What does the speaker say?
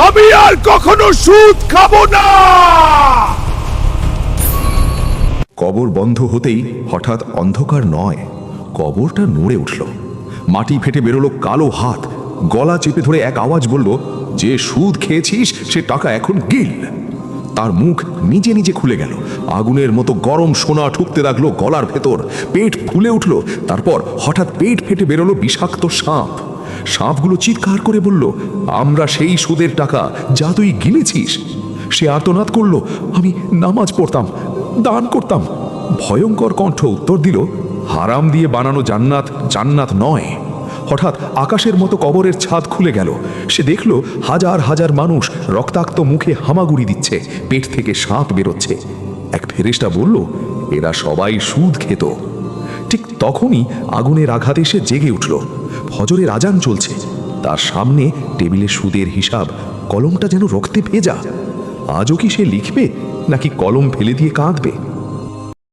আমি আর কখনো সুদ খাবো না। কবর বন্ধ হতেই হঠাৎ অন্ধকার নয়, কবরটা নড়ে উঠল। মাটি ফেটে বেরোলো কালো হাত, গলা চেপে ধরে এক আওয়াজ বলল, যে সুদ খেয়েছিস সে টাকা এখন গিল। তার মুখ নিজে নিজে খুলে গেল, আগুনের মতো গরম সোনা ঠুকতে লাগলো গলার ভেতর, পেট ফুলে উঠল। তারপর হঠাৎ পেট ফেটে বেরোলো বিষাক্ত সাপ। সাপগুলো চিৎকার করে বলল, আমরা সেই সুদের টাকা যা তুই গিলেছিস। সে আর্তনাদ করল, আমি নামাজ পড়তাম, দান করতাম। ভয়ঙ্কর কণ্ঠ উত্তর দিল, হারাম দিয়ে বানানো জান্নাত জান্নাত নয়। হঠাৎ আকাশের মতো কবরের ছাদ খুলে গেল। সে দেখল হাজার হাজার মানুষ রক্তাক্ত মুখে হামাগুড়ি দিচ্ছে, পেট থেকে সাপ বেরোচ্ছে। এক ফেরেশতা বলল, এরা সবাই সুদ খেত। ঠিক তখনই আগুনের আঘাতে সে জেগে উঠল। ফজরের আজান চলছে, তার সামনে টেবিলে সুদের হিসাব, কলমটা যেন রক্তে ভেজা। আজও কি সে লিখবে নাকি কলম ফেলে দিয়ে কাঁদবে?